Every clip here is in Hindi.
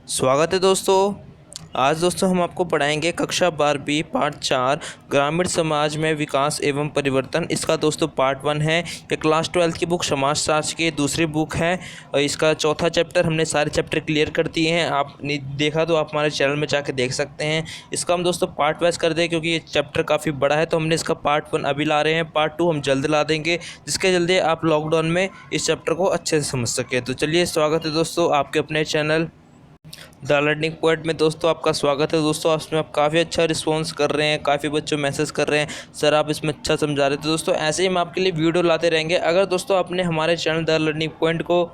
स्वागत है दोस्तों। आज दोस्तों हम आपको पढ़ाएंगे कक्षा 12वीं पाठ 4 ग्रामीण समाज में विकास एवं परिवर्तन। इसका दोस्तों पार्ट 1 है। ये क्लास 12 की बुक समाजशास्त्र की दूसरी बुक है और इसका चौथा चैप्टर हमने सारे चैप्टर क्लियर कर दिए हैं। आपने देखा तो आप हमारे चैनल में जाकर देख सकते हैं। इसका हम दोस्तों पार्ट वाइज कर दें क्योंकि ये चैप्टर काफ़ी बड़ा है, तो हमने इसका पार्ट 1 अभी ला रहे हैं, पार्ट 2 हम जल्द ला देंगे जिसके जल्दी आप लॉकडाउन में इस चैप्टर को अच्छे से समझ सकें। तो चलिए, स्वागत है दोस्तों आपके अपने चैनल द लर्निंग पॉइंट में। दोस्तों आपका स्वागत है। दोस्तों इसमें आप काफ़ी अच्छा रिस्पांस कर रहे हैं, काफ़ी बच्चों मैसेज कर रहे हैं सर आप इसमें अच्छा समझा रहे थे। दोस्तों ऐसे ही हम आपके लिए वीडियो लाते रहेंगे। अगर दोस्तों आपने हमारे चैनल द लर्निंग पॉइंट को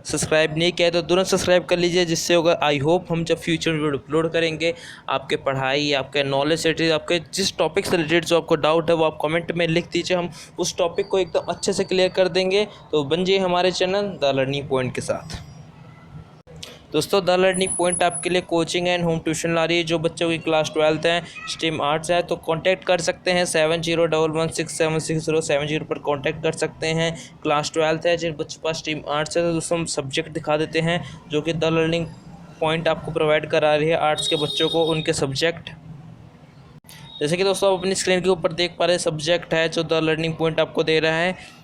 सब्सक्राइब नहीं किया है तो तुरंत सब्सक्राइब कर लीजिए, जिससे होगा आई होप हम जब फ्यूचर में वीडियो अपलोड करेंगे आपके पढ़ाई, आपके नॉलेज से रिलेटेड, आपके जिस टॉपिक से रिलेटेड जो आपको डाउट है वो आप कमेंट में लिख दीजिए, हम उस टॉपिक को एकदम अच्छे से क्लियर कर देंगे। तो बन जाइए हमारे चैनल द लर्निंग पॉइंट के साथ। दोस्तों द लर्निंग पॉइंट आपके लिए कोचिंग एंड होम ट्यूशन ला रही है। जो बच्चों की क्लास 12 है, स्ट्रीम आर्ट्स है, तो कांटेक्ट कर सकते हैं 7011676070 पर कांटेक्ट कर सकते हैं। क्लास 12 है, जिन बच्चों के पास स्ट्रीम आर्ट्स है तो दोस्तों हम सब्जेक्ट दिखा देते हैं जो कि द लर्निंग पॉइंट आपको प्रोवाइड करा रही है आर्ट्स के बच्चों को उनके सब्जेक्ट। जैसे कि दोस्तों आप अपनी स्क्रीन के ऊपर देख पा रहे हैं सब्जेक्ट है जो द लर्निंग पॉइंट आपको दे रहा है।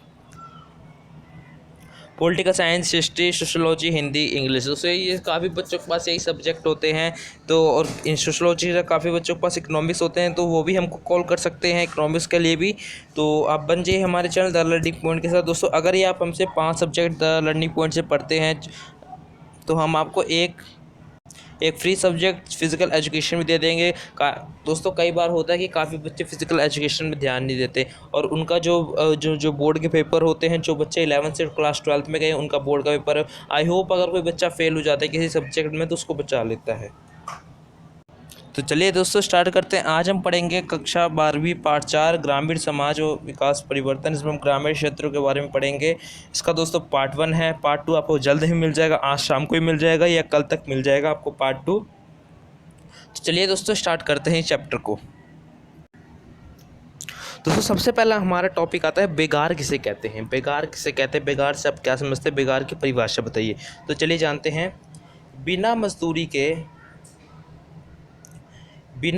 Political science, history, sociology, Hindi, English. दोस्तों ये काफ़ी बच्चों के पास यही सब्जेक्ट होते हैं। तो और इन सोशोलॉजी से काफ़ी बच्चों के पास इकोनॉमिक्स होते हैं, तो वो भी हमको कॉल कर सकते हैं इकोनॉमिक्स के लिए भी। तो आप बन जाइए हमारे चैनल द लर्निंग पॉइंट के साथ। दोस्तों अगर ये आप हमसे 5 सब्जेक्ट द लर्निंग पॉइंट से पढ़ते हैं तो हम आपको एक फ्री सब्जेक्ट फिज़िकल एजुकेशन भी दे देंगे। दोस्तों कई बार होता है कि काफ़ी बच्चे फिज़िकल एजुकेशन में ध्यान नहीं देते और उनका जो बोर्ड के पेपर होते हैं, जो बच्चे 11 से क्लास 12 में गए उनका बोर्ड का पेपर है। आई होप अगर कोई बच्चा फेल हो जाता है किसी सब्जेक्ट में तो उसको बचा लेता है। तो चलिए दोस्तों स्टार्ट करते हैं। आज हम पढ़ेंगे कक्षा 12वीं पाठ 4 ग्रामीण समाज और विकास परिवर्तन। इसमें हम ग्रामीण क्षेत्रों के बारे में पढ़ेंगे। इसका दोस्तों पार्ट 1 है। पार्ट 2 आपको जल्द ही मिल जाएगा, आज शाम को ही मिल जाएगा या कल तक मिल जाएगा आपको पार्ट 2। तो चलिए दोस्तों स्टार्ट करते हैं चैप्टर को। दोस्तों सबसे पहला हमारा टॉपिक आता है बेगार किसे कहते हैं। बेगार किसे कहते हैं, बेगार से आप क्या समझते हैं, बेगार की परिभाषा बताइए। तो चलिए जानते हैं। बिना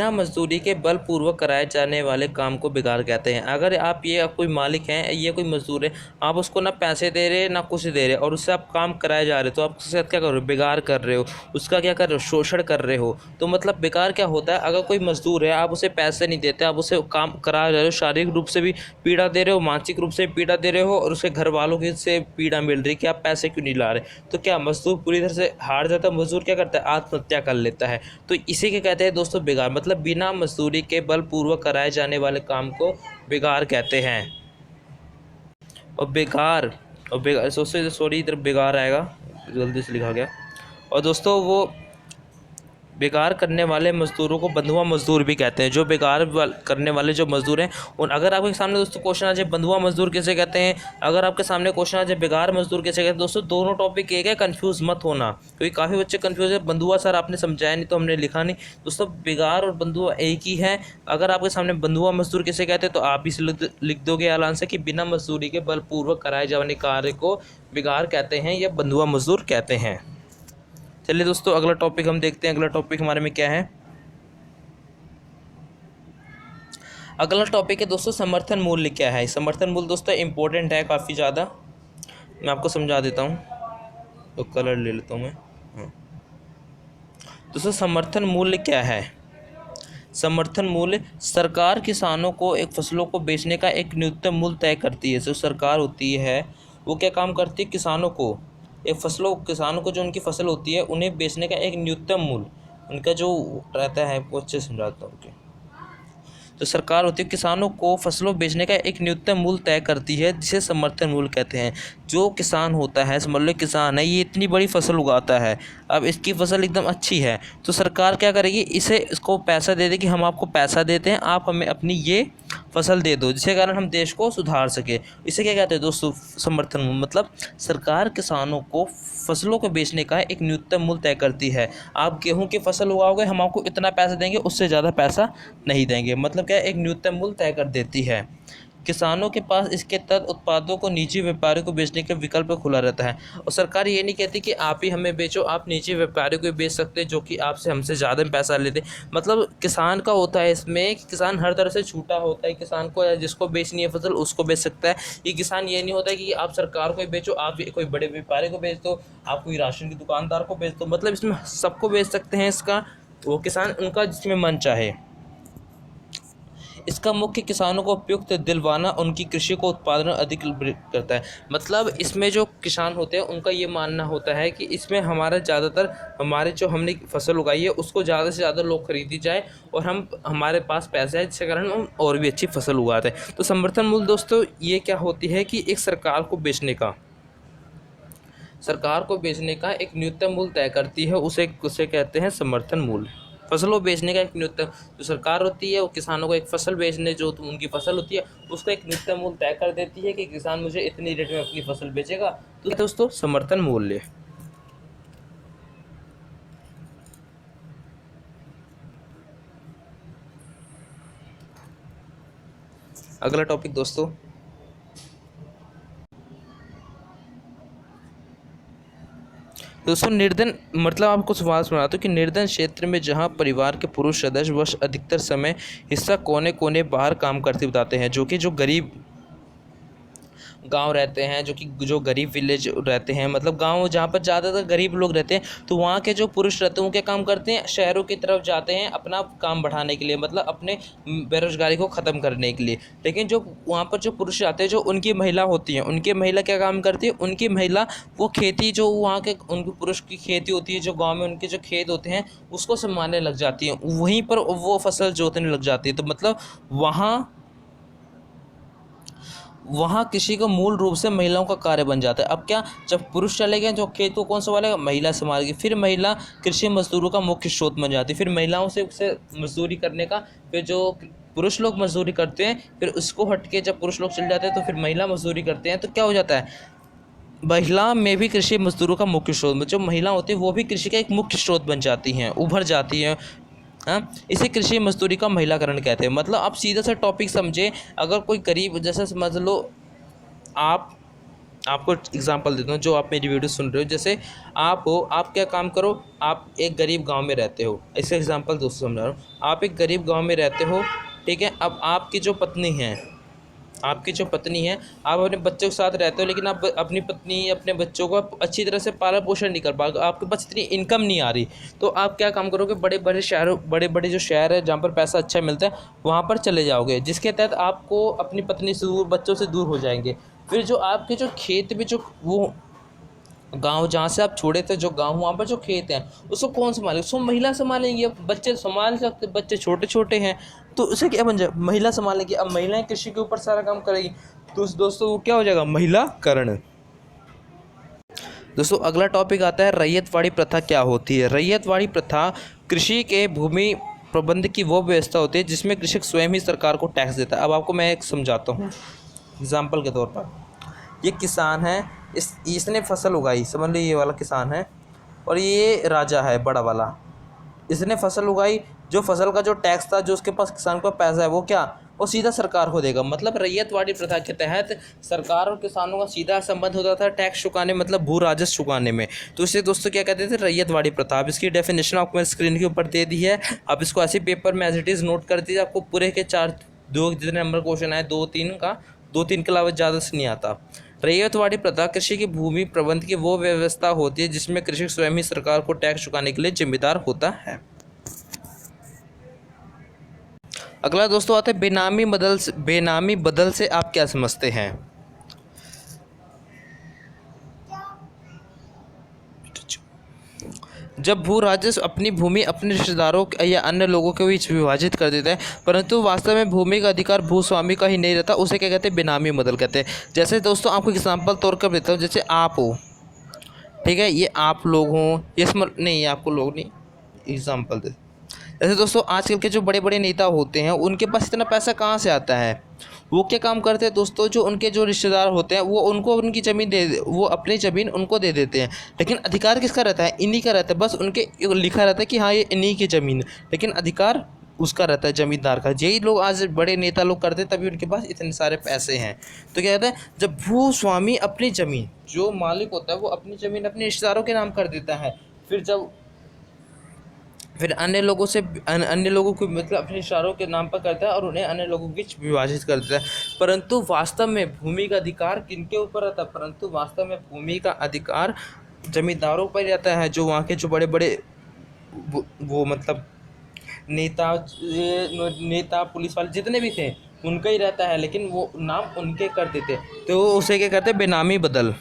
मजदूरी के बलपूर्वक कराए जाने वाले काम को बेगार कहते हैं। अगर आप कोई मालिक हैं, ये कोई मजदूर है, आप उसको ना पैसे दे रहे ना कुछ दे रहे और उससे आप काम कराए जा रहे हो, तो आप उसके साथ क्या कर रहे हो, बेगार कर रहे हो, उसका क्या कर रहे हो, शोषण कर रहे हो। तो मतलब बेकार क्या होता है, अगर कोई मजदूर है आप उसे पैसे नहीं देते, आप उसे काम करा रहे हो, शारीरिक रूप से भी पीड़ा दे रहे हो, मानसिक रूप से भी पीड़ा दे रहे हो और उसके घर वालों की से पीड़ा मिल रही कि आप पैसे क्यों नहीं ला रहे, तो क्या मजदूर पूरी तरह से हार जाता है। मजदूर क्या करता है, आत्महत्या कर लेता है। तो इसी के कहते हैं दोस्तों बेगार, मतलब बिना मजदूरी के बलपूर्वक कराए जाने वाले काम को बेगार कहते हैं। और बेगार सॉरी इधर बेगार आएगा, जल्दी से लिखा गया। और दोस्तों वो बेकार करने वाले मजदूरों को बंधुआ मजदूर भी कहते हैं। जो बेकार करने वाले जो मजदूर हैं उन, अगर आपके सामने दोस्तों क्वेश्चन आ जाए बंधुआ मजदूर किसे कहते हैं, अगर आपके सामने क्वेश्चन आ जाए बेकार मजदूर किसे कहते हैं, दोस्तों दोनों टॉपिक एक है, कंफ्यूज मत होना, क्योंकि काफ़ी बच्चे कंफ्यूज है। बंधुआ सर आपने समझाया नहीं तो हमने लिखा नहीं। दोस्तों बेगार और बंधुआ एक ही है। अगर आपके सामने बंधुआ मजदूर किसे कहते हैं तो आप इसे लिख दोगे आलान से कि बिना मजदूरी के बलपूर्वक कराए जाने कार्य को बेगार कहते हैं या बंधुआ मजदूर कहते हैं। चलिए दोस्तों अगला टॉपिक हम देखते हैं। अगला टॉपिक हमारे में क्या है। अगला टॉपिक है दोस्तों समर्थन मूल्य क्या है। समर्थन मूल्य दोस्तों इंपॉर्टेंट है काफ़ी ज़्यादा, मैं आपको समझा देता हूँ। तो कलर ले लेता हूँ मैं। दोस्तों समर्थन मूल्य क्या है। समर्थन मूल्य सरकार किसानों को एक फसलों को बेचने का एक न्यूनतम मूल्य तय करती है। जो सरकार होती है वो क्या काम करती है, किसानों को जो उनकी फसल होती है उन्हें बेचने का एक न्यूनतम मूल्य उनका जो रहता है वो अच्छे समझाता हूँ। तो सरकार होती है किसानों को फसलों बेचने का एक न्यूनतम मूल्य तय करती है जिसे समर्थन मूल्य कहते हैं। जो किसान होता है, समझ लो किसान है, ये इतनी बड़ी फसल उगाता है, अब इसकी फसल एकदम अच्छी है तो सरकार क्या करेगी, इसको पैसा दे देगी, हम आपको पैसा देते हैं, आप हमें अपनी ये फसल दे दो जिसके कारण हम देश को सुधार सके। इसे क्या कहते हैं दोस्तों, समर्थन मूल्य। मतलब सरकार किसानों को फसलों को बेचने का एक न्यूनतम मूल्य तय करती है। आप गेहूं की फसल उगाओगे हम आपको इतना पैसा देंगे, उससे ज़्यादा पैसा नहीं देंगे। मतलब क्या एक न्यूनतम मूल्य तय कर देती है। किसानों के पास इसके तहत उत्पादों को निजी व्यापारियों को बेचने का विकल्प खुला रहता है। और सरकार ये नहीं कहती कि आप ही हमें बेचो, आप निजी व्यापारियों को बेच सकते हैं जो कि आपसे हमसे ज़्यादा पैसा लेते। मतलब किसान का होता है इसमें कि किसान हर तरह से छूटा होता है। किसान को जिसको बेचनी है फसल उसको बेच सकता है। ये किसान ये नहीं होता है कि आप सरकार को ही बेचो, आप कोई बड़े व्यापारी को बेच दो, आप कोई राशन की दुकानदार को बेच दो। मतलब इसमें सबको बेच सकते हैं। इसका वो किसान उनका जिसमें मन चाहे। इसका मुख्य किसानों को उपयुक्त दिलवाना उनकी कृषि को उत्पादन अधिक करता है। मतलब इसमें जो किसान होते हैं उनका ये मानना होता है कि इसमें हमारा ज़्यादातर हमारे जो हमने फसल उगाई है उसको ज़्यादा से ज़्यादा लोग खरीदी जाए और हमारे पास पैसा है जिसके कारण हम और भी अच्छी फसल उगाते हैं। तो समर्थन मूल्य दोस्तों ये क्या होती है कि एक सरकार को बेचने का एक न्यूनतम मूल्य तय करती है। उसे कहते हैं समर्थन मूल्य। फसलों बेचने का एक न्यूनतम, जो सरकार होती है वो किसानों को एक फसल बेचने जो उनकी फसल होती है उसका एक न्यूनतम मूल्य तय कर देती है कि किसान मुझे इतनी रेट में अपनी फसल बेचेगा। तो दोस्तों समर्थन मूल्य। अगला टॉपिक दोस्तों, निर्धन, मतलब आपको सवाल सुनाता हूँ कि निर्धन क्षेत्र में जहाँ परिवार के पुरुष सदस्य वर्ष अधिकतर समय हिस्सा कोने कोने बाहर काम करते बताते हैं, जो गरीब गांव रहते हैं, जो गरीब विलेज रहते हैं, मतलब गांव जहाँ पर ज़्यादातर गरीब लोग रहते हैं, तो वहाँ के जो पुरुष रहते हैं वो क्या काम करते हैं, शहरों की तरफ जाते हैं अपना काम बढ़ाने के लिए, मतलब अपने बेरोजगारी को ख़त्म करने के लिए। लेकिन जो वहाँ पर जो पुरुष आते हैं, जो उनकी महिला होती हैं, उनकी महिला क्या काम करती है, उनकी महिला वो खेती जो वहाँ के उनके पुरुष की खेती होती है, जो गाँव में उनके जो खेत होते हैं उसको संभालने लग जाती हैं, वहीं पर वो फसल जोतने लग जाती है। तो मतलब वहाँ कृषि का मूल रूप से महिलाओं का कार्य बन जाता है। अब क्या, जब पुरुष चले गए जो खेत को कौन संभालेगा, महिला संभालेगी। फिर महिला कृषि मजदूरों का मुख्य स्रोत बन जाती है। फिर महिलाओं से मजदूरी करने का, फिर जो पुरुष लोग मजदूरी करते हैं फिर उसको हट के जब पुरुष लोग चले जाते हैं तो फिर महिला मजदूरी करते हैं। तो क्या हो जाता है, महिला में भी कृषि मजदूरों का मुख्य स्रोत, जो महिला होती है वो भी कृषि का एक मुख्य स्रोत बन जाती हैं, उभर जाती हैं। हाँ, इसे कृषि मजदूरी का महिलाकरण कहते हैं। मतलब आप सीधा सा टॉपिक समझे, अगर कोई गरीब, जैसे समझ लो आपको एग्जांपल देता हूँ, जो आप मेरी वीडियो सुन रहे हो, जैसे आप हो, आप क्या काम करो, आप एक गरीब गांव में रहते हो। ऐसे एग्जांपल दोस्तों समझा रहा हूँ, आप एक गरीब गांव में रहते हो, ठीक है। अब आपकी जो पत्नी है, आप अपने बच्चों के साथ रहते हो, लेकिन आप अपनी पत्नी अपने बच्चों को अच्छी तरह से पालन पोषण नहीं कर पाओगे, आपके पास इतनी इनकम नहीं आ रही। तो आप क्या काम करोगे, बड़े बड़े जो शहर है जहाँ पर पैसा अच्छा मिलता है वहाँ पर चले जाओगे, जिसके तहत आपको अपनी पत्नी से दूर, बच्चों से दूर हो जाएंगे। फिर जो आपके जो खेत में जो वो गांव जहाँ से आप छोड़े थे, जो गांव वहाँ पर जो खेत हैं उसको कौन संभालेगा, उसको महिला संभालेंगी। अब बच्चे संभाल सकते, बच्चे छोटे छोटे हैं तो उसे क्या बन जाए, महिला संभालेंगी। अब महिलाएं कृषि के ऊपर सारा काम करेगी, तो दोस्तों वो क्या हो जाएगा, महिलाकरण। दोस्तों अगला टॉपिक आता है रैयतवाड़ी प्रथा क्या होती है। रैयतवाड़ी प्रथा कृषि के भूमि प्रबंध की वो व्यवस्था होती है जिसमें कृषक स्वयं ही सरकार को टैक्स देता है। अब आपको मैं एक समझाता हूँ एग्जाम्पल के तौर पर। ये किसान है, इसने फसल उगाई, समझ लो ये वाला किसान है और ये राजा है बड़ा वाला। इसने फसल उगाई, जो फसल का जो टैक्स था, जो उसके पास किसान का पैसा है, वो सीधा सरकार को देगा। मतलब रैयतवाड़ी प्रथा के तहत सरकार और किसानों का सीधा संबंध होता था टैक्स चुकाने, मतलब भू राजस्व चुकाने में। तो इसे दोस्तों क्या कहते थे, रैयतवाड़ी प्रथा। अब इसकी डेफिनेशन आपको मैं स्क्रीन के ऊपर दे दी है, आप इसको ऐसे पेपर में एज इट इज़ नोट कर दीजिए। आपको पूरे के दो जितने नंबर क्वेश्चन आए, दो तीन के अलावा ज़्यादा से नहीं आता। रैयतवाड़ी प्रथा कृषि की भूमि प्रबंध की वो व्यवस्था होती है जिसमें कृषक स्वयं ही सरकार को टैक्स चुकाने के लिए जिम्मेदार होता है। अगला दोस्तों आता है बेनामी बदल से आप क्या समझते हैं। जब भू राजस्व अपनी भूमि अपने रिश्तेदारों या अन्य लोगों के बीच विभाजित कर देता है, परंतु वास्तव में भूमि का अधिकार भूस्वामी का ही नहीं रहता, उसे क्या कहते हैं, बेनामी बदल कहते हैं। जैसे दोस्तों आपको एग्जांपल तौर पर देता हूँ, जैसे आप हो, ठीक है, ये आप लोग हों, ये नहीं आपको लोग नहीं, एग्जांपल दे। जैसे दोस्तों आजकल के जो बड़े बड़े नेता होते हैं उनके पास इतना पैसा कहाँ से आता है, वो क्या काम करते हैं दोस्तों, जो उनके जो रिश्तेदार होते हैं वो उनको उनकी ज़मीन वो अपनी ज़मीन उनको दे देते हैं, लेकिन अधिकार किसका रहता है, इन्हीं का रहता है। बस उनके लिखा रहता है कि हाँ ये इन्हीं की ज़मीन है, लेकिन अधिकार उसका रहता है, जमींदार का। यही लोग आज बड़े नेता लोग करते हैं, तभी उनके पास इतने सारे पैसे हैं। तो क्या कहता है, जब भूस्वामी अपनी ज़मीन, जो मालिक होता है वो अपनी ज़मीन अपने रिश्तेदारों के नाम कर देता है, फिर अन्य लोगों को मतलब अपने इशारों के नाम पर करता है और उन्हें अन्य लोगों के बीच विभाजित कर देता है। परंतु वास्तव में भूमि का अधिकार किनके ऊपर रहता है? परंतु वास्तव में भूमि का अधिकार जमींदारों पर रहता है, जो वहाँ के जो बड़े बड़े वो मतलब नेता पुलिस वाले जितने भी थे उनका ही रहता है, लेकिन वो नाम उनके कर देते। तो उसे क्या करते हैं, बेनामी बदल।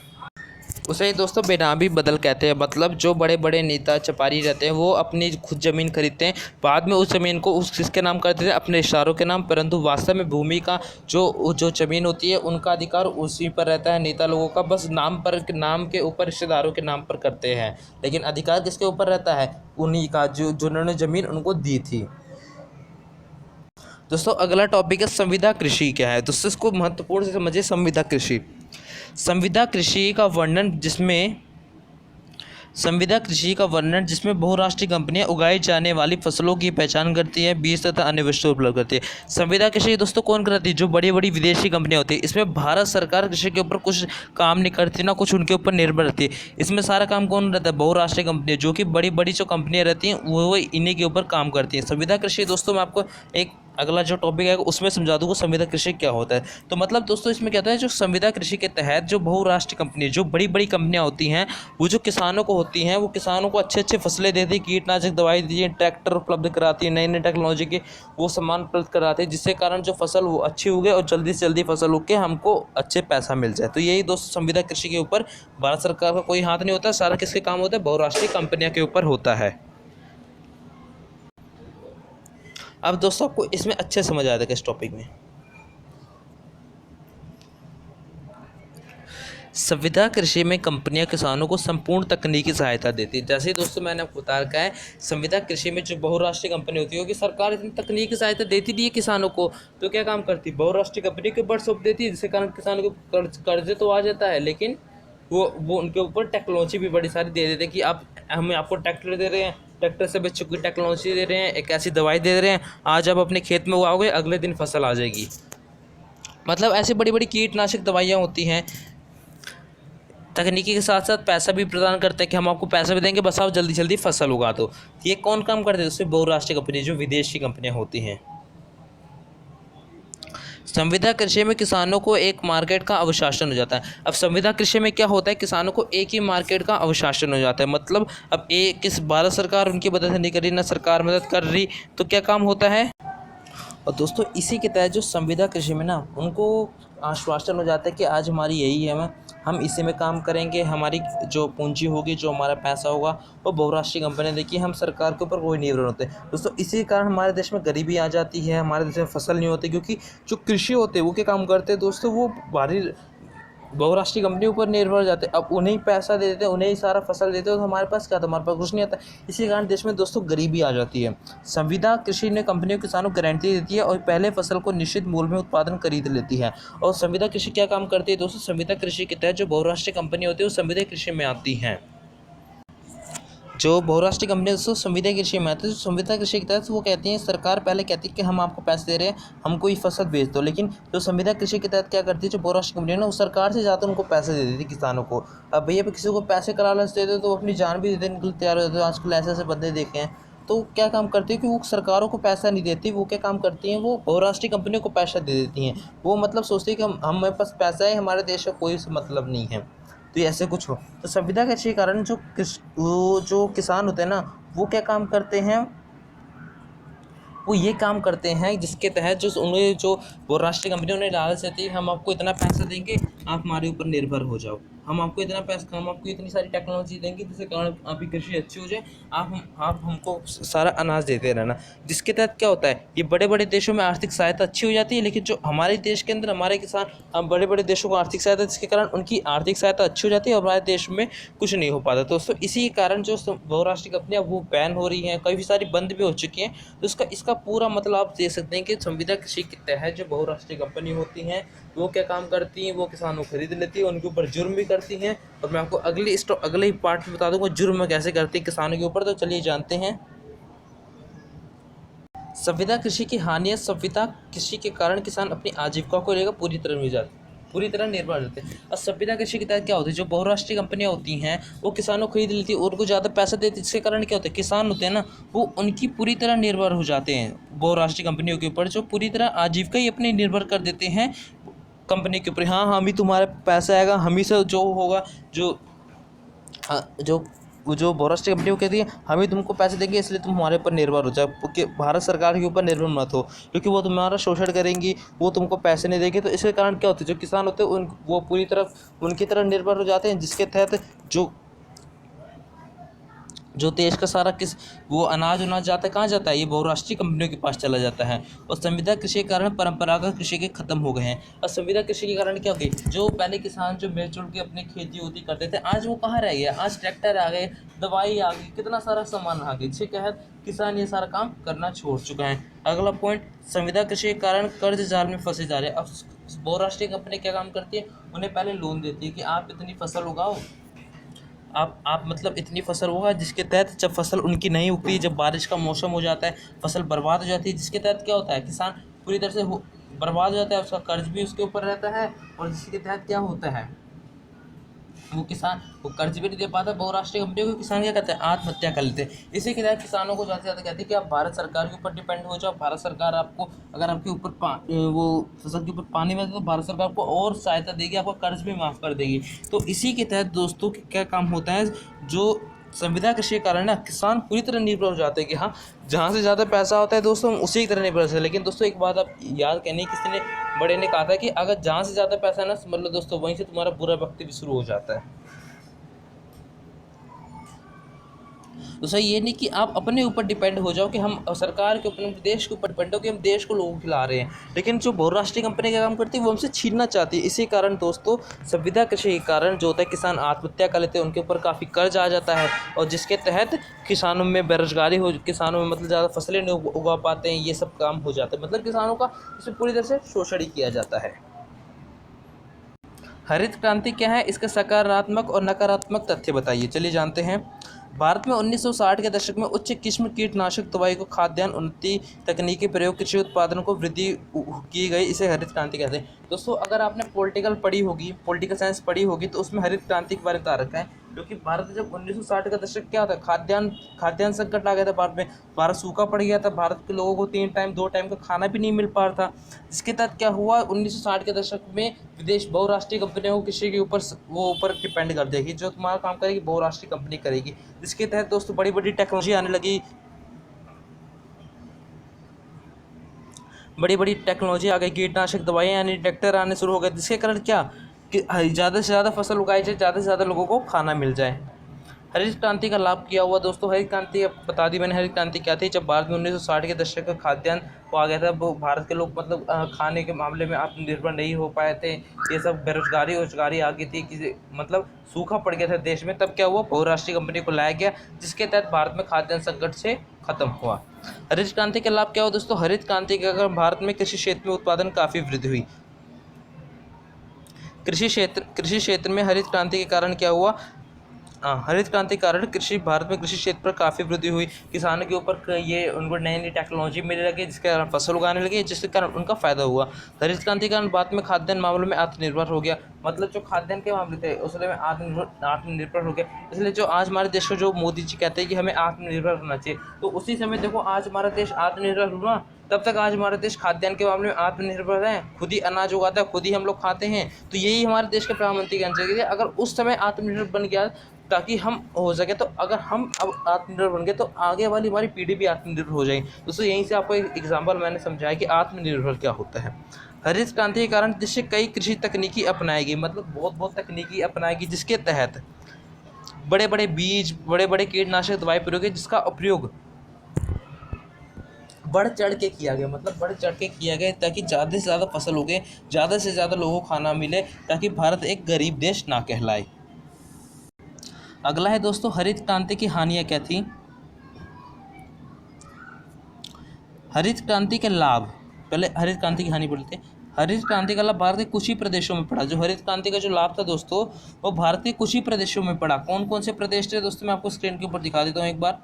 उसे ही दोस्तों बेनामी बदल कहते हैं। मतलब जो बड़े बड़े नेता चपारी रहते हैं वो अपनी खुद ज़मीन खरीदते हैं, बाद में उस ज़मीन को उस किसके नाम कर देते हैं, अपने इशारों के नाम। परंतु वास्तव में भूमि का जो ज़मीन होती है उनका अधिकार उसी पर रहता है, नेता लोगों का। बस नाम के ऊपर रिश्तेदारों के नाम पर करते हैं, लेकिन अधिकार किसके ऊपर रहता है? उन्हीं का, जो जिन्होंने ज़मीन उनको दी थी। दोस्तों अगला टॉपिक है संविदा कृषि क्या है। दोस्तों इसको महत्वपूर्ण से समझिए। संविदा कृषि का वर्णन जिसमें बहुराष्ट्रीय कंपनियां उगाई जाने वाली फसलों की पहचान करती है, बीज तथा अन्य वस्तुएं उपलब्ध करती है। संविदा कृषि दोस्तों कौन कराती है? जो बड़ी बड़ी विदेशी कंपनियां होती है। इसमें भारत सरकार कृषि के ऊपर कुछ काम नहीं करती ना, कुछ उनके ऊपर निर्भर रहती है। इसमें सारा काम कौन रहता है? बहुराष्ट्रीय कंपनियां, जो कि बड़ी बड़ी जो कंपनियां रहती हैं वो इन्हीं के ऊपर काम करती हैं। संविदा कृषि दोस्तों मैं आपको एक अगला जो टॉपिक है उसमें समझा दूंगा संविदा कृषि क्या होता है। तो मतलब दोस्तों इसमें क्या होता है, जो संविदा कृषि के तहत जो बहुराष्ट्रीय कंपनी, जो बड़ी बड़ी कंपनियां होती हैं, वो जो किसानों को होती हैं, वो किसानों को अच्छे अच्छे फसलें देती है, कीटनाशक दवाई देती है, ट्रैक्टर उपलब्ध कराती है, नई नई टेक्नोलॉजी के वो सामान उपलब्ध कराते हैं, जिससे कारण जो फसल वो अच्छी उगे और जल्दी से जल्दी फसल उग के हमको अच्छे पैसा मिल जाए। तो यही दोस्तों संविदा कृषि के ऊपर भारत सरकार का कोई हाथ नहीं होता, सारा किसके काम होता है? बहुराष्ट्रीय कंपनियों के ऊपर होता है। अब दोस्तों आपको इसमें अच्छे समझ आ जाएगा इस टॉपिक में। संविदा कृषि में कंपनियां किसानों को संपूर्ण तकनीकी सहायता देती है। जैसे ही दोस्तों मैंने आपको बता रखा है, संविदा कृषि में जो बहुराष्ट्रीय कंपनी होती है कि सरकार इतनी तकनीकी सहायता देती नहीं है किसानों को, तो क्या काम करती है? बहुराष्ट्रीय कंपनी के ऊपर सौंप देती है, जिसके कारण किसानों को कर्जे तो आ जाता है, लेकिन वो उनके ऊपर टेक्नोलॉजी भी बड़ी सारी दे देते हैं कि हम आपको ट्रैक्टर दे रहे हैं, ट्रैक्टर से बच्चों की टेक्नोलॉजी दे रहे हैं, एक ऐसी दवाई दे रहे हैं, आज आप अपने खेत में उगाओगे अगले दिन फसल आ जाएगी। मतलब ऐसी बड़ी बड़ी कीटनाशक दवाइयाँ होती हैं। तकनीकी के साथ साथ पैसा भी प्रदान करते हैं कि हम आपको पैसा भी देंगे, बस आप जल्दी जल्दी फसल उगा दो। ये कौन काम करते हैं? उससे बहुराष्ट्रीय कंपनी, जो विदेशी कंपनियां होती हैं। संविदा कृषि में किसानों को एक मार्केट का अवशासन हो जाता है। अब संविदा कृषि में क्या होता है, किसानों को एक ही मार्केट का अवशासन हो जाता है। मतलब अब किस भारत सरकार उनकी मदद नहीं कर रही, ना सरकार मदद कर रही, तो क्या काम होता है? और दोस्तों इसी के तहत जो संविदा कृषि में ना उनको आश्वासन हो जाता है कि आज हमारी यही है, हम इसी में काम करेंगे, हमारी जो पूंजी होगी, जो हमारा पैसा होगा वो बहुराष्ट्रीय कंपनियां देखिए, हम सरकार के ऊपर कोई निर्भर होते। दोस्तों इसी कारण हमारे देश में गरीबी आ जाती है, हमारे देश में फसल नहीं होती, क्योंकि जो कृषि होते हैं वो क्या काम करते हैं दोस्तों, वो भारी बहुराष्ट्रीय कंपनी ऊपर निर्भर हो जाते हैं। अब उन्हें पैसा दे देते हैं, उन्हें ही सारा फसल देते हैं, तो हमारे पास क्या था? हमारे पास कुछ नहीं आता। इसी कारण देश में दोस्तों गरीबी आ जाती है। संविदा कृषि ने कंपनियों किसानों को गारंटी देती है और पहले फसल को निश्चित मूल्य में उत्पादन खरीद लेती है। और संविदा कृषि क्या काम करती है दोस्तों? संविदा कृषि के तहत जो बहुराष्ट्रीय कंपनी होती है वो संविदा कृषि में आती हैं। जो बहुराष्ट्रीय कंपनी दोस्तों संविदा कृषि में आती है, तो संविदा कृषि के तहत वो कहती हैं, सरकार पहले कहती है कि हम आपको पैसे दे रहे हैं, हमको ये फसल बेच दो, लेकिन जो संविदा कृषि के तहत क्या करती है, जो बहुराष्ट्रीय कंपनी है ना, वो सरकार से ज़्यादा उनको पैसे दे देती है किसानों को। अब भैया किसी को पैसे करा लेते दे तो अपनी जान भी देने के लिए तैयार हो जाते हैं। आजकल ऐसे ऐसे बंदे देखे हैं। तो क्या काम करती है कि वो सरकारों को पैसा नहीं देती, वो क्या काम करती हैं, वो बहुराष्ट्रीय कंपनियों को पैसा दे देती हैं। वो मतलब सोचती है कि हमारे पास पैसा है, हमारे देश का कोई मतलब नहीं है, तो ये ऐसे कुछ हो। तो संविदा कृषि के कारण जो किसान होते हैं ना, वो क्या काम करते हैं, वो ये काम करते हैं जिसके तहत जो बहुराष्ट्रीय कंपनी उन्हें लालच देती है, हम आपको इतना पैसा देंगे, आप हमारे ऊपर निर्भर हो जाओ, हम आपको इतनी सारी टेक्नोलॉजी देंगे जिसके कारण आपकी कृषि अच्छी हो जाए, आप हमको सारा अनाज देते रहना। जिसके तहत क्या होता है, ये बड़े बड़े देशों में आर्थिक सहायता अच्छी हो जाती है, लेकिन जो हमारे देश के अंदर हमारे किसान बड़े बड़े देशों को आर्थिक सहायता, जिसके कारण उनकी आर्थिक सहायता अच्छी हो जाती है और हमारे देश में कुछ नहीं हो पाता। तो दोस्तों इसी कारण जो बहुराष्ट्रीय कंपनियां वो बैन हो रही हैं, काफ़ी सारी बंद भी हो चुकी हैं। तो इसका पूरा मतलब आप देख सकते हैं कि संविदा कृषि के तहत जो बहुराष्ट्रीय कंपनी होती हैं वो क्या काम करती हैं, वो किसानों को खरीद लेती है, उनके ऊपर जुर्म भी करती हैं। और मैं आपको अगले ही पार्ट में बता दूंगा जुर्म कैसे करती है किसानों के ऊपर। तो चलिए जानते हैं। संविदा कृषि की हानियाँ। संविदा कृषि के कारण किसान अपनी आजीविका को लेकर पूरी तरह निर्भर रहते हैं। और संविदा कृषि के तहत क्या होता है, जो बहुराष्ट्रीय कंपनियां होती हैं वो किसानों को खरीद लेती है और उनको ज़्यादा पैसा देती है, जिसके कारण क्या होता है, किसान होते हैं ना, वो उनकी पूरी तरह निर्भर हो जाते हैं बहुराष्ट्रीय कंपनियों के ऊपर, जो पूरी तरह आजीविका ही अपनी निर्भर कर देते हैं कंपनी के ऊपर। हाँ, हम ही तुम्हारा पैसा आएगा, हम ही से जो होगा, जो हाँ, जो बहुराष्ट्रीय कंपनी को कहती है हम ही तुमको पैसे देंगे, इसलिए तुम हमारे ऊपर निर्भर हो जाओ, क्योंकि भारत सरकार के ऊपर निर्भर मत हो, क्योंकि वो तुम्हारा शोषण करेंगी, वो तुमको पैसे नहीं देंगे। तो इसके कारण क्या होता है, जो किसान होते हैं वो पूरी तरह उनकी तरह निर्भर हो जाते हैं, जिसके तहत जो देश का सारा वो अनाज जाता है, कहाँ जाता है, ये बहुराष्ट्रीय कंपनियों के पास चला जाता है। और संविदा कृषि के कारण परंपरागत कृषि के खत्म हो गए हैं। और संविदा कृषि के कारण क्या हो गई, जो पहले किसान जो मिलजुल के अपनी खेती होती करते थे, आज वो कहाँ रह गया। आज ट्रैक्टर आ गए, दवाई आ गई, कितना सारा सामान आ गया, जिसके तहत किसान ये सारा काम करना छोड़ चुका है। अगला पॉइंट, संविदा कृषि के कारण कर्ज जाल में फंसे जा रहे हैं। अब बहुराष्ट्रीय कंपनी क्या काम करती है, उन्हें पहले लोन देती है कि आप इतनी फसल उगाओ, आप मतलब इतनी फसल होगा, जिसके तहत जब फसल उनकी नहीं उगती, जब बारिश का मौसम हो जाता है, फसल बर्बाद हो जाती है, जिसके तहत क्या होता है, किसान पूरी तरह से बर्बाद हो जाता है, उसका कर्ज भी उसके ऊपर रहता है। और जिसके तहत क्या होता है, वो कर्ज भी नहीं दे पाता बहुराष्ट्रीय कंपनियों को, किसान क्या करते हैं, आत्महत्या कर लेते हैं। इसी के तहत किसानों को ज़्यादा से ज़्यादा कहते हैं कि आप भारत सरकार के ऊपर डिपेंड हो जाओ। भारत सरकार आपको, अगर आपके ऊपर वो फसल के ऊपर पानी में, तो भारत सरकार आपको और सहायता देगी, आपका कर्ज भी माफ़ कर देगी। तो इसी के तहत दोस्तों क्या काम होता है, जो संविदा कृषि के कारण ना किसान पूरी तरह निर्भर हो जाते हैं कि हाँ, जहाँ से ज़्यादा पैसा होता है दोस्तों, हम उसी की तरह निर्भर हो सकते हैं। लेकिन दोस्तों एक बात आप याद करनी, किसी ने बड़े ने कहा था कि अगर जहाँ से ज़्यादा पैसा है ना, समझ लो दोस्तों, वहीं से तुम्हारा बुरा वक्त भी शुरू हो जाता है। तो सही ये नहीं कि आप अपने ऊपर डिपेंड हो जाओ कि हम सरकार के ऊपर, देश के ऊपर डिपेंड हो कि हम देश को लोगों को खिला रहे हैं, लेकिन जो बहुराष्ट्रीय कंपनी का काम करती है वो हमसे छीनना चाहती है। इसी कारण दोस्तों संविदा कृषि के कारण जो होता है, किसान आत्महत्या कर लेते हैं, उनके ऊपर काफ़ी कर्ज आ जाता है, और जिसके तहत किसानों में बेरोजगारी हो, किसानों में मतलब ज़्यादा फसलें नहीं उगा पाते हैं, ये सब काम हो जाता है, मतलब किसानों का इसमें पूरी तरह से शोषण ही किया जाता है। हरित क्रांति क्या है, इसके सकारात्मक और नकारात्मक तथ्य बताइए। चलिए जानते हैं। भारत में 1960 के दशक में उच्च किस्म कीटनाशक दवाई को खाद्यान्न उन्नति तकनीकी प्रयोग कृषि उत्पादन को वृद्धि की गई, इसे हरित क्रांति कहते हैं। दोस्तों अगर आपने पॉलिटिकल साइंस पढ़ी होगी, तो उसमें हरित क्रांति के बारे में बता रखा है, क्योंकि भारत में जब 1960 का दशक क्या था, खाद्यान्न संकट आ गया था भारत में, भारत सूखा पड़ गया था, भारत के लोगों को 2 टाइम का खाना भी नहीं मिल पा रहा था। इसके तहत क्या हुआ, 1960 के दशक में विदेश बहुराष्ट्रीय कंपनियों को कृषि के ऊपर डिपेंड कर देगी, जो तुम्हारा काम करेगी बहुराष्ट्रीय कंपनी करेगी। इसके तहत दोस्तों बड़ी बड़ी टेक्नोलॉजी आने लगी, बड़ी बड़ी टेक्नोलॉजी आ गई, कीटनाशक दवाइयाँ यानी ट्रैक्टर आने शुरू हो गए, जिसके कारण क्या कि ज़्यादा से ज़्यादा फसल उगाई जाए, ज़्यादा से ज़्यादा लोगों को खाना मिल जाए। हरित क्रांति का लाभ किया हुआ दोस्तों, हरित क्रांति आपको बता दी मैंने, हरित क्रांति क्या थी, जब भारत में 1960 के दशक का खाद्यान्न वो आ गया था, वो भारत के लोग मतलब खाने के मामले में आत्मनिर्भर नहीं हो पाए थे, ये सब बेरोजगारी आ गई थी, किसी मतलब सूखा पड़ गया था देश में, तब क्या हुआ, बहुराष्ट्रीय कंपनी को लाया गया, जिसके तहत भारत में खाद्यान्न संकट से खत्म हुआ। हरित क्रांति का लाभ क्या हुआ दोस्तों, हरित क्रांति के कारण भारत में कृषि क्षेत्र में उत्पादन काफ़ी वृद्धि हुई। कृषि क्षेत्र में हरित क्रांति के कारण क्या हुआ, हरित क्रांति के कारण भारत में कृषि क्षेत्र पर काफ़ी वृद्धि हुई, किसानों के ऊपर ये उनको नई नई टेक्नोलॉजी मिलने लगी, जिसके कारण फसल उगाने लगे, जिसके कारण उनका फायदा हुआ। हरित क्रांति के कारण भारत में खाद्यान्न मामलों में आत्मनिर्भर हो गया, मतलब जो खाद्यान्न के मामले थे उसमें आत्मनिर्भर हो गया। इसलिए जो आज हमारे देश को जो मोदी जी कहते हैं कि हमें आत्मनिर्भर होना चाहिए, तो उसी समय देखो आज हमारा देश आत्मनिर्भर हुआ, तब तक आज हमारा देश खाद्यान्न के मामले में आत्मनिर्भर है, खुद ही अनाज उगाता है, खुद ही हम लोग खाते हैं। तो यही हमारे देश के प्रधानमंत्री कहना चाहिए, अगर उस समय आत्मनिर्भर बन गया ताकि हम हो सके, तो अगर हम अब आत्मनिर्भर बन गए तो आगे वाली हमारी पीढ़ी भी आत्मनिर्भर हो जाएगी। दोस्तों यहीं से आपको एक एग्जाम्पल मैंने समझाया कि आत्मनिर्भर क्या होता है। हरित क्रांति के कारण जिससे कई कृषि तकनीकी अपनाएगी, मतलब बहुत तकनीकी अपनाएगी, जिसके तहत बड़े बड़े बीज, बड़े बड़े कीटनाशक दवाई प्रयोग है, जिसका उपयोग बढ़ चढ़ के किया गया, मतलब बढ़ चढ़ के किया गया, ताकि ज़्यादा से ज़्यादा फसल उगे, ज़्यादा से ज़्यादा लोगों को खाना मिले, ताकि भारत एक गरीब देश ना कहलाए। अगला है दोस्तों, हरित क्रांति की हानियाँ क्या थी। हरित क्रांति के लाभ, पहले हरित क्रांति की हानि बोलते हैं। हरित क्रांति का लाभ भारत के कुछ ही प्रदेशों में पड़ा। जो हरित क्रांति का जो लाभ था दोस्तों, वो भारत के कुछ ही प्रदेशों में पड़ा। कौन कौन से प्रदेश थे दोस्तों, मैं आपको स्क्रीन के ऊपर दिखा देता हूँ एक बार।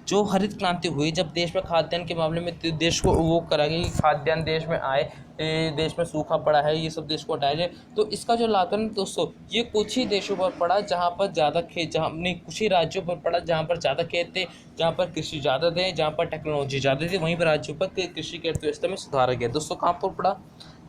जो हरित क्रांति हुई, जब देश में खाद्यान्न के मामले में देश को वो करा गया कि खाद्यान्न देश में आए, देश में सूखा पड़ा है, ये सब देश को हटाया जाए, तो इसका जो लाभ है ना दोस्तों, ये कुछ ही देशों पर पड़ा जहाँ पर ज़्यादा खेत, जहाँ नहीं कुछ ही राज्यों पर पड़ा जहाँ पर ज़्यादा खेत थे, जहाँ पर कृषि ज़्यादा थे, जहाँ पर टेक्नोलॉजी ज़्यादा थी, वहीं पर राज्यों पर कृषि की अर्थव्यवस्था में सुधार गया। दोस्तों कहाँ पर पड़ा?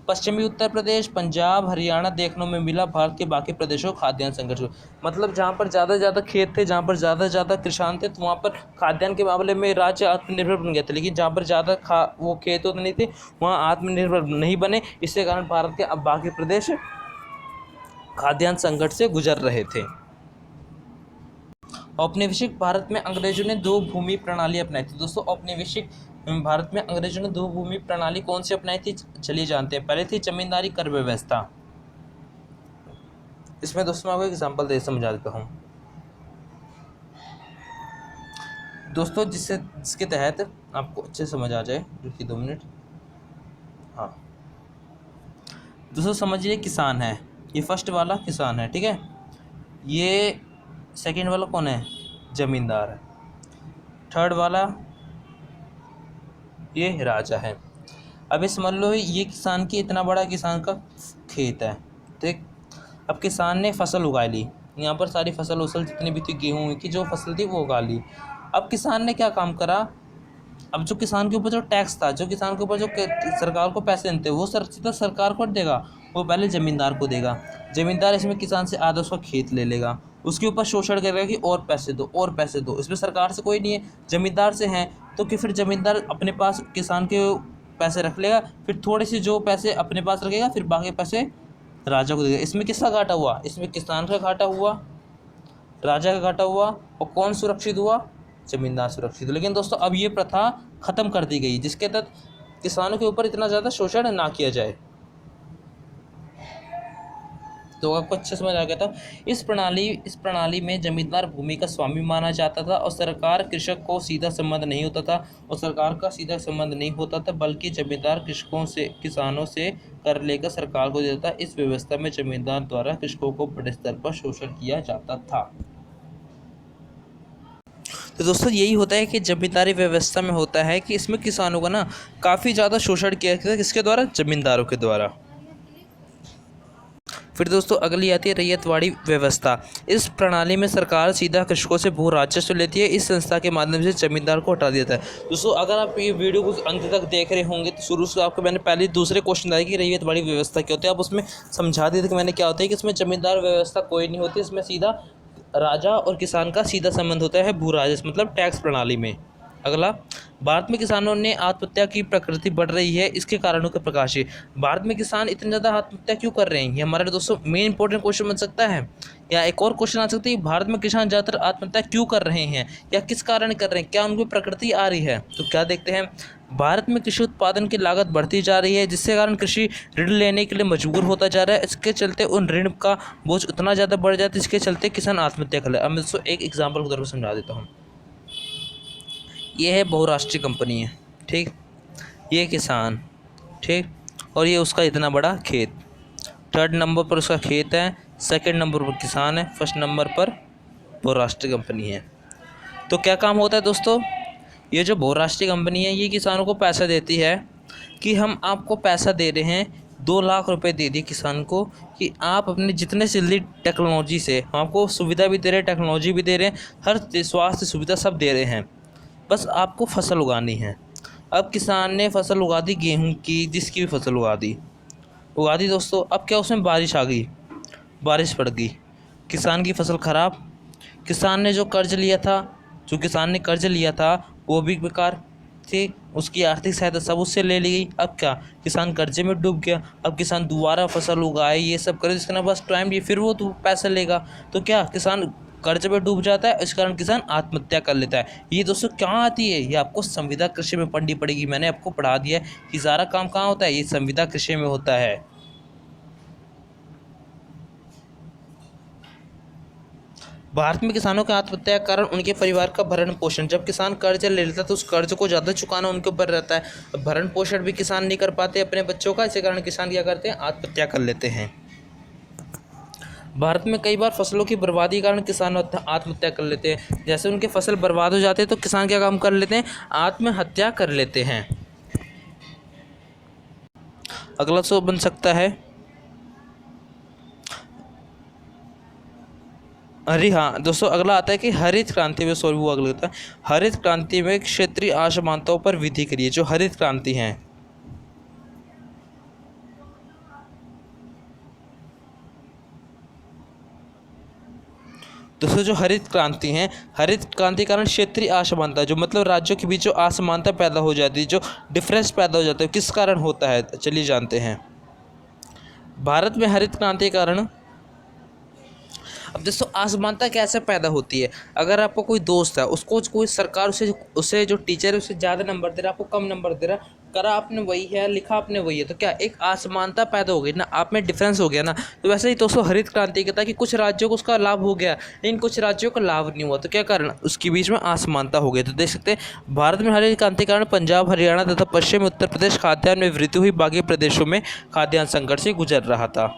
पश्चिमी उत्तर प्रदेश, पंजाब, हरियाणा देखने में मिला भारत के बाकी प्रदेशों खाद्यान्न संघर्ष हुआ। मतलब जहाँ पर ज़्यादा खेत थे, जहाँ पर ज़्यादा किसान थे, तो वहाँ पर खाद्यान्न के मामले में राज्य आत्मनिर्भर बन गया था। लेकिन जहाँ पर ज़्यादा वो खेत तो नहीं थे, वहाँ आत्मनिर्भर नहीं बने। इसके कारण भारत के अब बाकी प्रदेश खाद्यान्न संकट से गुजर रहे थे। औपनिवेशिक भारत में अंग्रेजों ने दो भूमि प्रणाली अपनाई थी। दोस्तों औपनिवेशिक भारत में अंग्रेजों ने दो भूमि प्रणाली कौन सी अपनाई थी, चलिए जानते हैं। पहले थी जमींदारी कर व्यवस्था। इसमें दोस्तों मैं आपको एग्जांपल दे समझा देता हूँ दोस्तों, जिसके तहत आपको अच्छे समझ आ जाए। रुकिए 2 मिनट। हाँ दोस्तों समझिए, किसान है, ये फर्स्ट वाला किसान है, ठीक है। ये सेकंड वाला कौन है, जमींदार है। थर्ड वाला ये राजा है। अब इस मान लो ये किसान की, इतना बड़ा किसान का खेत है, ठीक। अब किसान ने फसल उगा ली, यहाँ पर सारी फसल जितनी भी थी, गेहूँ की जो फसल थी वो उगा ली। अब किसान ने क्या काम करा, अब जो किसान के ऊपर जो टैक्स था, जो किसान के ऊपर जो सरकार को पैसे देते, वो सीधा सरकार को देगा, वो पहले ज़मींदार को देगा। ज़मींदार इसमें किसान से आधा उसका खेत ले लेगा, उसके ऊपर शोषण करेगा कि और पैसे दो और पैसे दो। इसमें सरकार से कोई नहीं है, ज़मींदार से हैं, तो कि फिर ज़मींदार अपने पास किसान के पैसे रख लेगा, फिर थोड़े से जो पैसे अपने पास रखेगा, फिर बाकी पैसे राजा को देगा। इसमें किसका घाटा हुआ, इसमें किसान का घाटा हुआ, राजा का घाटा हुआ, और कौन सुरक्षित हुआ, जमींदार सुरक्षित। लेकिन दोस्तों अब ये प्रथा खत्म कर दी गई, जिसके तहत किसानों के ऊपर इतना ज़्यादा शोषण ना किया जाए। तो आपको अच्छे समझ आ गया था। इस प्रणाली में जमींदार भूमि का स्वामी माना जाता था, और सरकार कृषक को सीधा संबंध नहीं होता था, और सरकार का सीधा संबंध नहीं होता था, बल्कि जमींदार किसानों से कर लेकर सरकार को देता था। इस व्यवस्था में जमींदार द्वारा कृषकों को बड़े स्तर पर शोषण किया जाता था। तो दोस्तों यही होता है कि जमींदारी व्यवस्था में होता है कि इसमें किसानों का ना काफ़ी ज़्यादा शोषण किया जाता है, किसके द्वारा, जमींदारों के द्वारा। फिर दोस्तों अगली आती है रैयतवाड़ी व्यवस्था। इस प्रणाली में सरकार सीधा कृषकों से भू राजस्व लेती है। इस संस्था के माध्यम से जमींदार को हटा देता है। दोस्तों अगर आप ये वीडियो को अंत तक देख रहे होंगे तो शुरू से आपको मैंने पहले दूसरे क्वेश्चन दिया कि रैयतवाड़ी व्यवस्था क्या होती है, आप उसमें समझा दिए थे कि मैंने क्या होता है कि इसमें जमींदार व्यवस्था कोई नहीं होती, इसमें सीधा राजा और किसान का सीधा संबंध होता है भू राजस्व मतलब टैक्स प्रणाली में। अगला, भारत में किसानों ने आत्महत्या की प्रकृति बढ़ रही है, इसके कारणों के प्रकाशित। भारत में किसान इतने ज़्यादा आत्महत्या क्यों कर रहे हैं, ये हमारे दोस्तों मेन इंपॉर्टेंट क्वेश्चन बन सकता है। या एक और क्वेश्चन आ सकता है, भारत में किसान ज़्यादातर आत्महत्या क्यों कर रहे हैं या किस कारण कर रहे हैं, क्या उनको प्रकृति आ रही है। तो क्या देखते हैं, भारत में कृषि उत्पादन की लागत बढ़ती जा रही है, जिसके कारण कृषि ऋण लेने के लिए मजबूर होता जा रहा है। इसके चलते उन ऋण का बोझ उतना ज़्यादा बढ़ जाता है, इसके चलते किसान आत्महत्या कर ले। अब मैं दोस्तों एक एग्जाम्पल के तौर पर समझा देता हूँ। ये है बहुराष्ट्रीय कंपनी है, ठीक, ये किसान, ठीक, और ये उसका इतना बड़ा खेत। थर्ड नंबर पर उसका खेत है, सेकंड नंबर पर किसान है, फर्स्ट नंबर पर बहुराष्ट्रीय कंपनी है। तो क्या काम होता है दोस्तों, ये जो बहुराष्ट्रीय कंपनी है ये किसानों को पैसा देती है कि हम आपको पैसा दे रहे हैं, 2 लाख रुपए दे दिए किसान को कि आप अपने जितने जल्दी टेक्नोलॉजी से हम आपको सुविधा भी दे रहे हैं, टेक्नोलॉजी भी दे रहे हैं, हर स्वास्थ्य सुविधा सब दे रहे हैं, बस आपको फसल उगानी है। अब किसान ने फसल उगा दी, गेहूं की, जिसकी भी फसल उगा दी दोस्तों। अब क्या उसमें बारिश आ गई, बारिश पड़ गई, किसान की फसल ख़राब। किसान ने जो कर्ज लिया था वो भी बेकार थी, उसकी आर्थिक सहायता सब उससे ले ली गई। अब क्या, किसान कर्जे में डूब गया। अब किसान दोबारा फसल उगाए, ये सब करे, जिसके पास टाइम भी फिर वो तो पैसा लेगा, तो क्या किसान कर्ज में डूब जाता है, इस कारण किसान आत्महत्या कर लेता है। ये दोस्तों कहाँ आती है, ये आपको संविदा कृषि में पढ़नी पड़ेगी। मैंने आपको पढ़ा दिया है कि सारा काम कहाँ होता है, ये संविदा कृषि में होता है। भारत में किसानों की आत्महत्या के कारण उनके परिवार का भरण पोषण, जब किसान कर्ज ले लेता है तो उस कर्ज को ज़्यादा चुकाना उनके ऊपर रहता है। अब भरण पोषण भी किसान नहीं कर पाते अपने बच्चों का, इसी कारण किसान क्या करते हैं, आत्महत्या कर लेते हैं। भारत में कई बार फसलों की बर्बादी के कारण किसान आत्महत्या कर लेते हैं। जैसे उनके फसल बर्बाद हो जाते हैं तो किसान क्या काम कर लेते हैं, आत्महत्या कर लेते हैं। अगला सो बन सकता है, अरे हाँ दोस्तों, अगला आता है कि हरित क्रांति में, सॉरी वो अगला आता है, हरित क्रांति में क्षेत्रीय असमानताओं पर विधि करिए। जो हरित क्रांति है दोस्तों, जो हरित क्रांति है, हरित क्रांति के कारण क्षेत्रीय असमानता, जो मतलब राज्यों के बीच जो असमानता पैदा हो जाती है, जो डिफरेंस पैदा हो जाता है, किस कारण होता है, चलिए जानते हैं। भारत में हरित क्रांति के कारण, अब दोस्तों असमानता कैसे पैदा होती है, अगर आपको कोई दोस्त है, उसको कोई सरकार उसे जो टीचर है उसे ज़्यादा नंबर दे रहा है, आपको कम नंबर दे रहा है, करा आपने वही है, लिखा आपने वही है, तो क्या एक असमानता पैदा हो गई ना, आप में डिफरेंस हो गया ना। तो वैसे ही दोस्तों हरित क्रांति कहता है कि कुछ राज्यों को उसका लाभ हो गया लेकिन कुछ राज्यों का लाभ नहीं हुआ, तो क्या कारण, उसके बीच में असमानता हो गई। तो देख सकते हैं भारत में हरित क्रांति के कारण पंजाब, हरियाणा तथा पश्चिमी उत्तर प्रदेश खाद्यान्न में वृद्धि हुई, बाकी प्रदेशों में खाद्यान्न संकट से गुजर रहा था।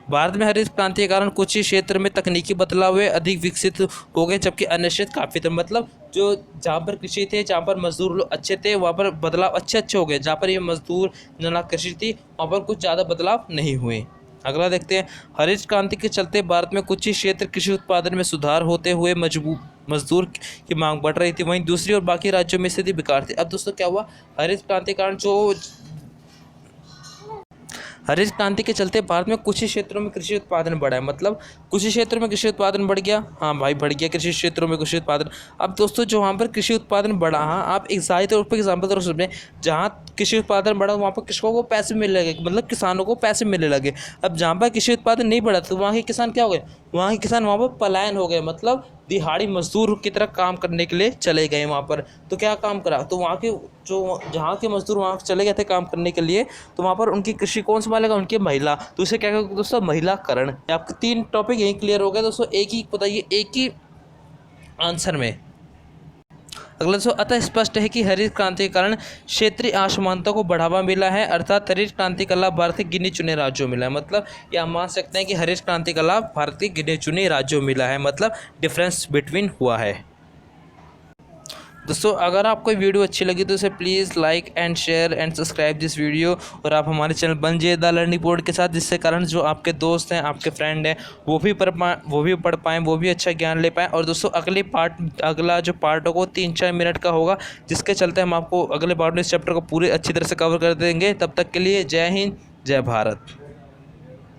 भारत में हरित क्रांति के कारण कुछ ही क्षेत्र में तकनीकी बदलाव हुए, अधिक विकसित हो गए, जबकि अन्य क्षेत्र काफ़ी थे, मतलब जो जहाँ पर कृषि थे, जहाँ पर मजदूर लोग अच्छे थे, वहाँ पर बदलाव अच्छे हो गए, जहाँ पर ये मजदूर जना कृषि थी वहाँ पर कुछ ज़्यादा बदलाव नहीं हुए। अगला देखते हैं, हरित क्रांति के चलते भारत में कुछ ही क्षेत्र कृषि उत्पादन में सुधार होते हुए मजदूर की मांग बढ़ रही थी, वहीं दूसरी और बाकी राज्यों में स्थिति बेकार थी। अब दोस्तों क्या हुआ, हरित क्रांति के कारण जो हरित क्रांति के चलते भारत में कुछ ही क्षेत्रों में कृषि उत्पादन बढ़ा है, मतलब कुछ ही क्षेत्रों में कृषि उत्पादन बढ़ गया, हाँ भाई बढ़ गया कृषि क्षेत्रों में कृषि उत्पादन। अब दोस्तों जो वहाँ पर कृषि उत्पादन बढ़ा, हाँ आप एक ज़ाहिर तौर पर एग्जाम्पल तौर सुन, जहाँ कृषि उत्पादन बढ़ा वहाँ पर कृषकों को पैसे मिलने लगे, मतलब किसानों को पैसे मिलने लगे। अब जहाँ पर कृषि उत्पादन नहीं बढ़ा तो वहाँ के किसान क्या हो गए, वहाँ के किसान वहाँ पर पलायन हो गए, मतलब दिहाड़ी मजदूर की तरह काम करने के लिए चले गए वहाँ पर। तो क्या काम करा, तो वहाँ के जो जहाँ के मजदूर वहाँ चले गए थे काम करने के लिए, तो वहाँ पर उनकी कृषि कौन संभालेगा, उनकी महिला। तो इसे क्या कहते दोस्तों, महिलाकरण। आपके 3 टॉपिक यही क्लियर हो गए दोस्तों, एक ही बताइए, एक ही आंसर में। अगला दोस्तों, अतः स्पष्ट है कि हरित क्रांति के कारण क्षेत्रीय असमानता को बढ़ावा मिला है, अर्थात हरित क्रांति का लाभ भारत के गिने चुने राज्यों में मिला है। मतलब ये हम मान सकते हैं कि हरित क्रांति का लाभ भारत के गिने चुने राज्यों में मिला है, मतलब डिफरेंस बिटवीन हुआ है। दोस्तों अगर आपको वीडियो अच्छी लगी तो इसे please like and share and subscribe this video, और आप हमारे चैनल बन जाइए द लर्निंग बोर्ड के साथ, जिससे कारण जो आपके दोस्त हैं, आपके फ्रेंड हैं, वो भी पढ़ पाएँ, वो भी अच्छा ज्ञान ले पाएँ। और दोस्तों अगला जो पार्ट होगा 3-4 मिनट का होगा, जिसके चलते हम आपको अगले पार्ट में इस चैप्टर को पूरे अच्छी तरह से कवर कर देंगे। तब तक के लिए जय हिंद, जय भारत।